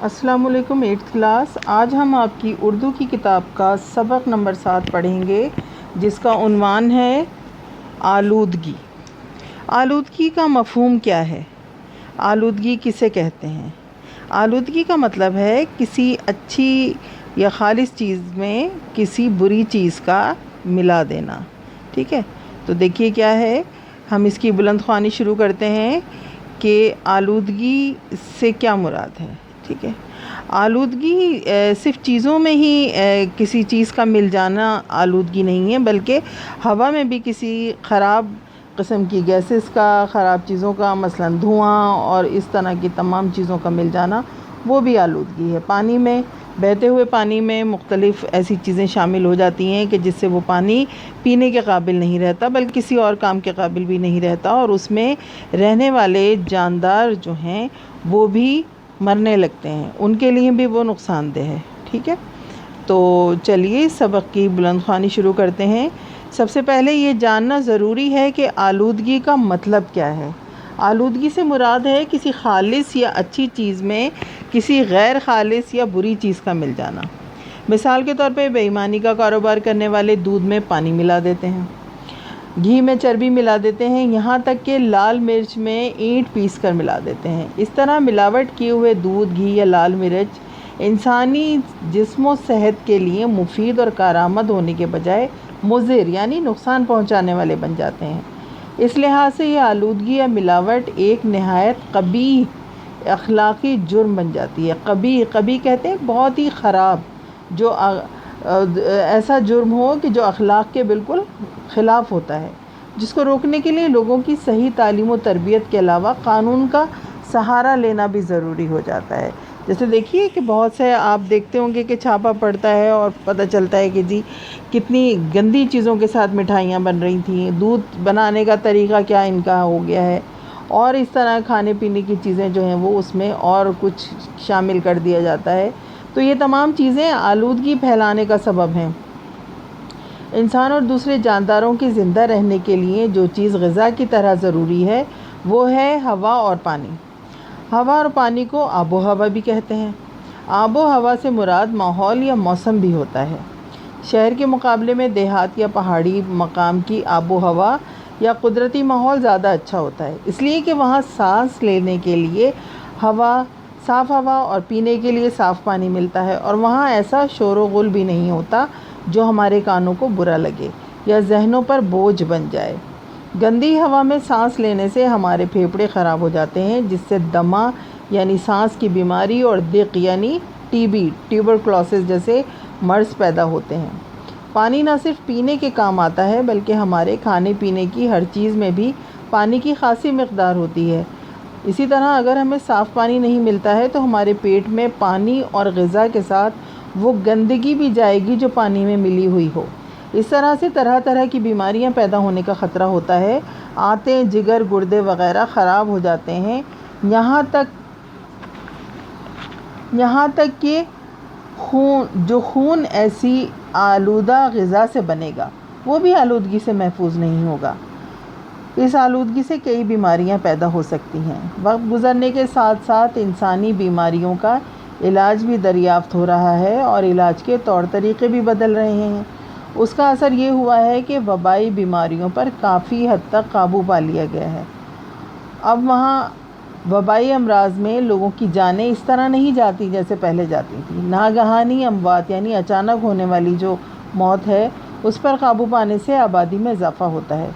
السلام علیکم 8th class. آج ہم آپ کی اردو کی کتاب کا سبق نمبر 7 پڑھیں گے، جس کا عنوان ہے آلودگی۔ آلودگی کا مفہوم کیا ہے؟ آلودگی کسے کہتے ہیں؟ آلودگی کا مطلب ہے کسی اچھی یا خالص چیز میں کسی بری چیز کا ملا دینا۔ ٹھیک ہے، تو دیکھیے کیا ہے، ہم اس کی بلند خوانی شروع کرتے ہیں کہ آلودگی سے کیا مراد ہے۔ ٹھیک ہے، آلودگی صرف چیزوں میں ہی کسی چیز کا مل جانا آلودگی نہیں ہے، بلکہ ہوا میں بھی کسی خراب قسم کی گیسز کا، خراب چیزوں کا، مثلا دھواں اور اس طرح کی تمام چیزوں کا مل جانا وہ بھی آلودگی ہے۔ پانی میں، بہتے ہوئے پانی میں مختلف ایسی چیزیں شامل ہو جاتی ہیں کہ جس سے وہ پانی پینے کے قابل نہیں رہتا، بلکہ کسی اور کام کے قابل بھی نہیں رہتا، اور اس میں رہنے والے جاندار جو ہیں وہ بھی مرنے لگتے ہیں، ان کے لیے بھی وہ نقصان دہ ہے۔ ٹھیک ہے، تو چلیے سبق کی بلند خوانی شروع کرتے ہیں۔ سب سے پہلے یہ جاننا ضروری ہے کہ آلودگی کا مطلب کیا ہے۔ آلودگی سے مراد ہے کسی خالص یا اچھی چیز میں کسی غیر خالص یا بری چیز کا مل جانا۔ مثال کے طور پہ بے ایمانی کا کاروبار کرنے والے دودھ میں پانی ملا دیتے ہیں، گھی میں چربی ملا دیتے ہیں، یہاں تک کہ لال مرچ میں اینٹ پیس کر ملا دیتے ہیں۔ اس طرح ملاوٹ کیے ہوئے دودھ، گھی یا لال مرچ انسانی جسم و صحت کے لیے مفید اور کارآمد ہونے کے بجائے مضر یعنی نقصان پہنچانے والے بن جاتے ہیں۔ اس لحاظ سے یہ آلودگی یا ملاوٹ ایک نہایت قبیح اخلاقی جرم بن جاتی ہے۔ قبیح کہتے ہیں بہت ہی خراب، جو ایسا جرم ہو کہ جو اخلاق کے بالکل خلاف ہوتا ہے، جس کو روکنے کے لیے لوگوں کی صحیح تعلیم و تربیت کے علاوہ قانون کا سہارا لینا بھی ضروری ہو جاتا ہے۔ جیسے دیکھیے کہ بہت سے آپ دیکھتے ہوں گے کہ چھاپا پڑتا ہے اور پتہ چلتا ہے کہ جی کتنی گندی چیزوں کے ساتھ مٹھائیاں بن رہی تھیں، دودھ بنانے کا طریقہ کیا ان کا ہو گیا ہے، اور اس طرح کھانے پینے کی چیزیں جو ہیں وہ اس میں اور کچھ شامل کر دیا جاتا ہے۔ تو یہ تمام چیزیں آلودگی پھیلانے کا سبب ہیں۔ انسان اور دوسرے جانداروں کے زندہ رہنے کے لیے جو چیز غذا کی طرح ضروری ہے وہ ہے ہوا اور پانی۔ ہوا اور پانی کو آب و ہوا بھی کہتے ہیں۔ آب و ہوا سے مراد ماحول یا موسم بھی ہوتا ہے۔ شہر کے مقابلے میں دیہات یا پہاڑی مقام کی آب و ہوا یا قدرتی ماحول زیادہ اچھا ہوتا ہے، اس لیے کہ وہاں سانس لینے کے لیے صاف ہوا اور پینے کے لیے صاف پانی ملتا ہے، اور وہاں ایسا شور و غل بھی نہیں ہوتا جو ہمارے کانوں کو برا لگے یا ذہنوں پر بوجھ بن جائے۔ گندی ہوا میں سانس لینے سے ہمارے پھیپھڑے خراب ہو جاتے ہیں، جس سے دمہ یعنی سانس کی بیماری اور دق یعنی ٹی بی ٹیوبرکلوسس جیسے مرض پیدا ہوتے ہیں۔ پانی نہ صرف پینے کے کام آتا ہے بلکہ ہمارے کھانے پینے کی ہر چیز میں بھی پانی کی خاصی مقدار ہوتی ہے۔ اسی طرح اگر ہمیں صاف پانی نہیں ملتا ہے تو ہمارے پیٹ میں پانی اور غذا کے ساتھ وہ گندگی بھی جائے گی جو پانی میں ملی ہوئی ہو۔ اس طرح سے طرح طرح کی بیماریاں پیدا ہونے کا خطرہ ہوتا ہے۔ آنتیں، جگر، گردے وغیرہ خراب ہو جاتے ہیں، یہاں تک کہ خون ایسی آلودہ غذا سے بنے گا وہ بھی آلودگی سے محفوظ نہیں ہوگا۔ اس آلودگی سے کئی بیماریاں پیدا ہو سکتی ہیں۔ وقت گزرنے کے ساتھ ساتھ انسانی بیماریوں کا علاج بھی دریافت ہو رہا ہے اور علاج کے طور طریقے بھی بدل رہے ہیں۔ اس کا اثر یہ ہوا ہے کہ وبائی بیماریوں پر کافی حد تک قابو پا لیا گیا ہے۔ اب وہاں وبائی امراض میں لوگوں کی جانیں اس طرح نہیں جاتی جیسے پہلے جاتی تھی۔ ناگہانی اموات یعنی اچانک ہونے والی جو موت ہے اس پر قابو پانے سے آبادی میں اضافہ ہوتا ہے۔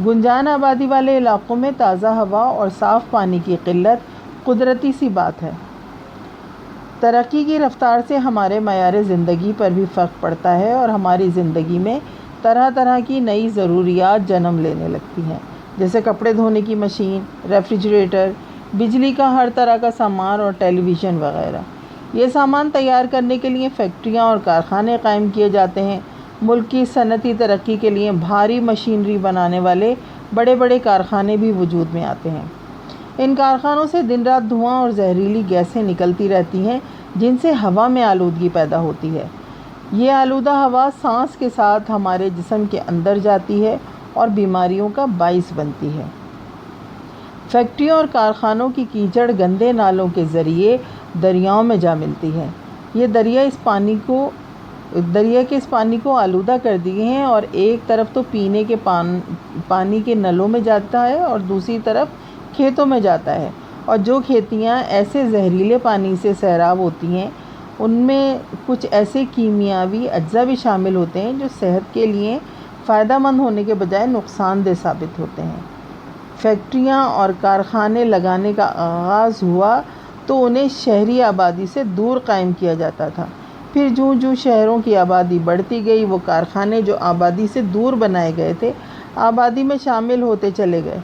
گنجان آبادی والے علاقوں میں تازہ ہوا اور صاف پانی کی قلت قدرتی سی بات ہے۔ ترقی کی رفتار سے ہمارے معیار زندگی پر بھی فرق پڑتا ہے اور ہماری زندگی میں طرح طرح کی نئی ضروریات جنم لینے لگتی ہیں، جیسے کپڑے دھونے کی مشین، ریفریجریٹر، بجلی کا ہر طرح کا سامان اور ٹیلی ویژن وغیرہ۔ یہ سامان تیار کرنے کے لیے فیکٹریاں اور کارخانے قائم کیے جاتے ہیں۔ ملک کی صنعتی ترقی کے لیے بھاری مشینری بنانے والے بڑے بڑے کارخانے بھی وجود میں آتے ہیں۔ ان کارخانوں سے دن رات دھواں اور زہریلی گیسیں نکلتی رہتی ہیں جن سے ہوا میں آلودگی پیدا ہوتی ہے۔ یہ آلودہ ہوا سانس کے ساتھ ہمارے جسم کے اندر جاتی ہے اور بیماریوں کا باعث بنتی ہے۔ فیکٹریوں اور کارخانوں کی کیچڑ گندے نالوں کے ذریعے دریاؤں میں جا ملتی ہے۔ یہ دریا کے اس پانی کو آلودہ کر دیے ہیں، اور ایک طرف تو پینے کے پانی کے نلوں میں جاتا ہے اور دوسری طرف کھیتوں میں جاتا ہے، اور جو کھیتیاں ایسے زہریلے پانی سے سیراب ہوتی ہیں ان میں کچھ ایسے کیمیاوی اجزاء بھی شامل ہوتے ہیں جو صحت کے لیے فائدہ مند ہونے کے بجائے نقصان دہ ثابت ہوتے ہیں۔ فیکٹریاں اور کارخانے لگانے کا آغاز ہوا تو انہیں شہری آبادی سے دور قائم کیا جاتا تھا، پھر جوں جوں شہروں کی آبادی بڑھتی گئی وہ کارخانے جو آبادی سے دور بنائے گئے تھے آبادی میں شامل ہوتے چلے گئے،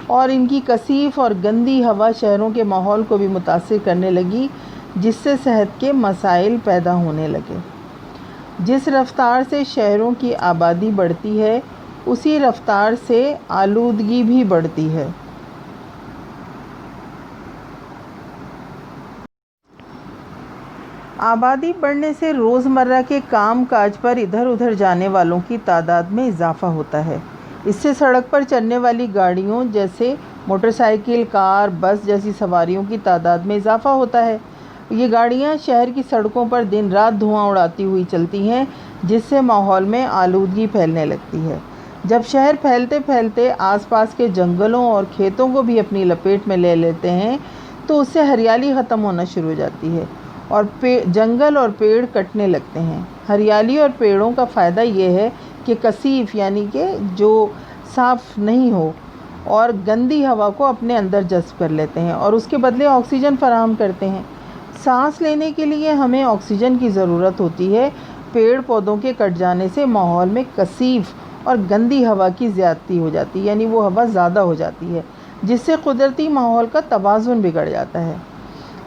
اور ان کی کثیف اور گندی ہوا شہروں کے ماحول کو بھی متاثر کرنے لگی، جس سے صحت کے مسائل پیدا ہونے لگے۔ جس رفتار سے شہروں کی آبادی بڑھتی ہے اسی رفتار سے آلودگی بھی بڑھتی ہے۔ آبادی بڑھنے سے روزمرہ کے کام کاج پر ادھر ادھر جانے والوں کی تعداد میں اضافہ ہوتا ہے۔ اس سے سڑک پر چلنے والی گاڑیوں جیسے موٹر سائیکل، کار، بس جیسی سواریوں کی تعداد میں اضافہ ہوتا ہے۔ یہ گاڑیاں شہر کی سڑکوں پر دن رات دھواں اڑاتی ہوئی چلتی ہیں، جس سے ماحول میں آلودگی پھیلنے لگتی ہے۔ جب شہر پھیلتے پھیلتے آس پاس کے جنگلوں اور کھیتوں کو بھی اپنی لپیٹ میں لے لیتے ہیں تو اس سے ہریالی ختم ہونا شروع ہو جاتی ہے اور جنگل اور پیڑ کٹنے لگتے ہیں۔ ہریالی اور پیڑوں کا فائدہ یہ ہے کہ کثیف یعنی کہ جو صاف نہیں ہو اور گندی ہوا کو اپنے اندر جذب کر لیتے ہیں اور اس کے بدلے آکسیجن فراہم کرتے ہیں۔ سانس لینے کے لیے ہمیں آکسیجن کی ضرورت ہوتی ہے۔ پیڑ پودوں کے کٹ جانے سے ماحول میں کثیف اور گندی ہوا کی زیادتی ہو جاتی ہے، یعنی وہ ہوا زیادہ ہو جاتی ہے، جس سے قدرتی ماحول کا توازن بگڑ جاتا ہے۔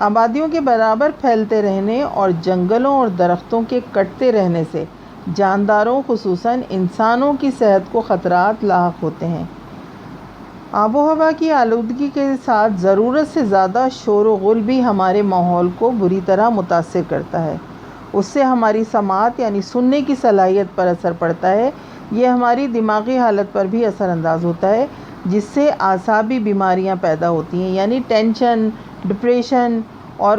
آبادیوں کے برابر پھیلتے رہنے اور جنگلوں اور درختوں کے کٹتے رہنے سے جانداروں خصوصاً انسانوں کی صحت کو خطرات لاحق ہوتے ہیں۔ آب و ہوا کی آلودگی کے ساتھ ضرورت سے زیادہ شور و غل بھی ہمارے ماحول کو بری طرح متاثر کرتا ہے۔ اس سے ہماری سماعت یعنی سننے کی صلاحیت پر اثر پڑتا ہے۔ یہ ہماری دماغی حالت پر بھی اثر انداز ہوتا ہے، جس سے اعصابی بیماریاں پیدا ہوتی ہیں، یعنی ٹینشن، ڈپریشن اور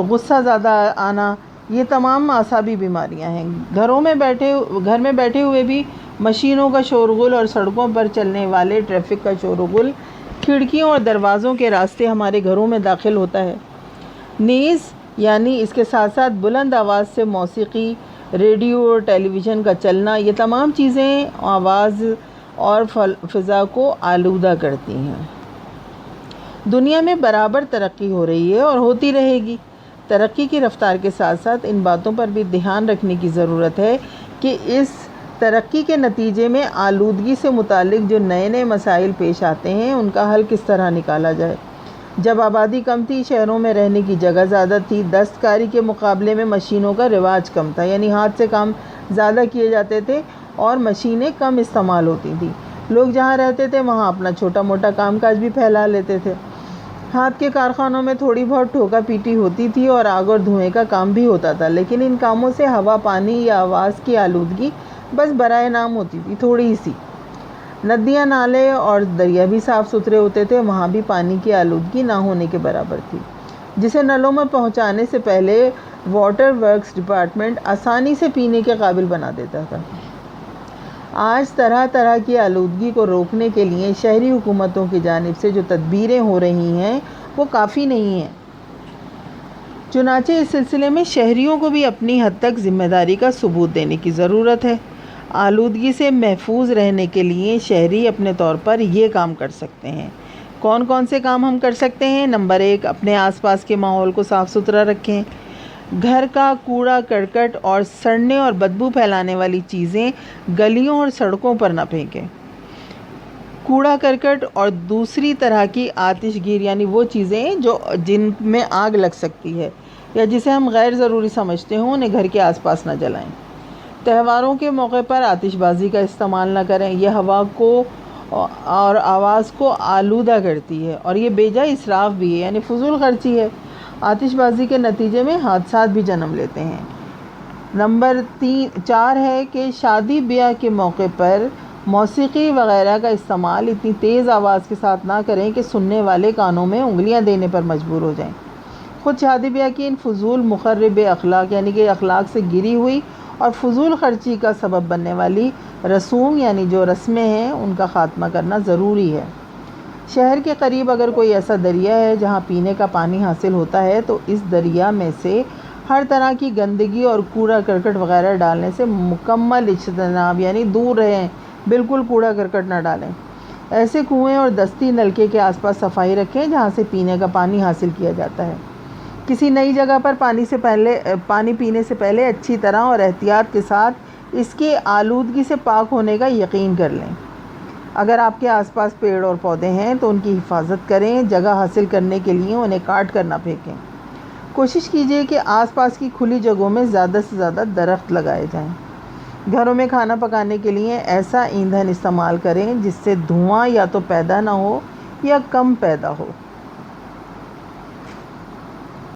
غصہ زیادہ آنا، یہ تمام اعصابی بیماریاں ہیں۔ گھر میں بیٹھے ہوئے بھی مشینوں کا شورغل اور سڑکوں پر چلنے والے ٹریفک کا شورغل کھڑکیوں اور دروازوں کے راستے ہمارے گھروں میں داخل ہوتا ہے۔ نیز یعنی اس کے ساتھ ساتھ بلند آواز سے موسیقی، ریڈیو اور ٹیلی ویژن کا چلنا، یہ تمام چیزیں آواز اور فضا کو آلودہ کرتی ہیں۔ دنیا میں برابر ترقی ہو رہی ہے اور ہوتی رہے گی۔ ترقی کی رفتار کے ساتھ ساتھ ان باتوں پر بھی دھیان رکھنے کی ضرورت ہے کہ اس ترقی کے نتیجے میں آلودگی سے متعلق جو نئے نئے مسائل پیش آتے ہیں ان کا حل کس طرح نکالا جائے۔ جب آبادی کم تھی، شہروں میں رہنے کی جگہ زیادہ تھی، دستکاری کے مقابلے میں مشینوں کا رواج کم تھا، یعنی ہاتھ سے کام زیادہ کیے جاتے تھے اور مشینیں کم استعمال ہوتی تھیں۔ لوگ جہاں رہتے تھے وہاں اپنا چھوٹا موٹا کام کاج بھی پھیلا لیتے تھے۔ ہاتھ کے کارخانوں میں تھوڑی بہت ٹھوکا پیٹی ہوتی تھی اور آگ اور دھوئیں کا کام بھی ہوتا تھا، لیکن ان کاموں سے ہوا، پانی یا آواز کی آلودگی بس برائے نام ہوتی تھی، تھوڑی ہی سی۔ ندیاں، نالے اور دریا بھی صاف ستھرے ہوتے تھے، وہاں بھی پانی کی آلودگی نہ ہونے کے برابر تھی، جسے نلوں میں پہنچانے سے پہلے واٹر ورکس ڈپارٹمنٹ آسانی سے پینے کے قابل بنا دیتا تھا۔ آج طرح طرح کی آلودگی کو روکنے کے لیے شہری حکومتوں کی جانب سے جو تدبیریں ہو رہی ہیں وہ کافی نہیں ہیں۔ چنانچہ اس سلسلے میں شہریوں کو بھی اپنی حد تک ذمہ داری کا ثبوت دینے کی ضرورت ہے۔ آلودگی سے محفوظ رہنے کے لیے شہری اپنے طور پر یہ کام کر سکتے ہیں۔ کون کون سے کام ہم کر سکتے ہیں؟ نمبر 1، اپنے آس پاس کے ماحول کو صاف ستھرا رکھیں۔ گھر کا کوڑا کرکٹ اور سڑنے اور بدبو پھیلانے والی چیزیں گلیوں اور سڑکوں پر نہ پھینکیں۔ کوڑا کرکٹ اور دوسری طرح کی آتش گیر یعنی وہ چیزیں جن میں آگ لگ سکتی ہے یا جسے ہم غیر ضروری سمجھتے ہوں انہیں گھر کے آس پاس نہ جلائیں۔ تہواروں کے موقع پر آتش بازی کا استعمال نہ کریں، یہ ہوا کو اور آواز کو آلودہ کرتی ہے اور یہ بے جا اسراف بھی ہے، یعنی فضول خرچی ہے۔ آتش بازی کے نتیجے میں حادثات بھی جنم لیتے ہیں۔ نمبر 4 ہے کہ شادی بیاہ کے موقع پر موسیقی وغیرہ کا استعمال اتنی تیز آواز کے ساتھ نہ کریں کہ سننے والے کانوں میں انگلیاں دینے پر مجبور ہو جائیں۔ خود شادی بیاہ کی ان فضول مخرب اخلاق یعنی کہ اخلاق سے گری ہوئی اور فضول خرچی کا سبب بننے والی رسوم یعنی جو رسمیں ہیں ان کا خاتمہ کرنا ضروری ہے۔ شہر کے قریب اگر کوئی ایسا دریا ہے جہاں پینے کا پانی حاصل ہوتا ہے تو اس دریا میں سے ہر طرح کی گندگی اور کوڑا کرکٹ وغیرہ ڈالنے سے مکمل اجتناب یعنی دور رہیں، بالکل کوڑا کرکٹ نہ ڈالیں۔ ایسے کنویں اور دستی نلکے کے آس پاس صفائی رکھیں جہاں سے پینے کا پانی حاصل کیا جاتا ہے۔ کسی نئی جگہ پر پانی پینے سے پہلے اچھی طرح اور احتیاط کے ساتھ اس کی آلودگی سے پاک ہونے کا یقین کر لیں۔ اگر آپ کے آس پاس پیڑ اور پودے ہیں تو ان کی حفاظت کریں، جگہ حاصل کرنے کے لیے انہیں کاٹ کر نہ پھینکیں۔ کوشش کیجیے کہ آس پاس کی کھلی جگہوں میں زیادہ سے زیادہ درخت لگائے جائیں۔ گھروں میں کھانا پکانے کے لیے ایسا ایندھن استعمال کریں جس سے دھواں یا تو پیدا نہ ہو یا کم پیدا ہو۔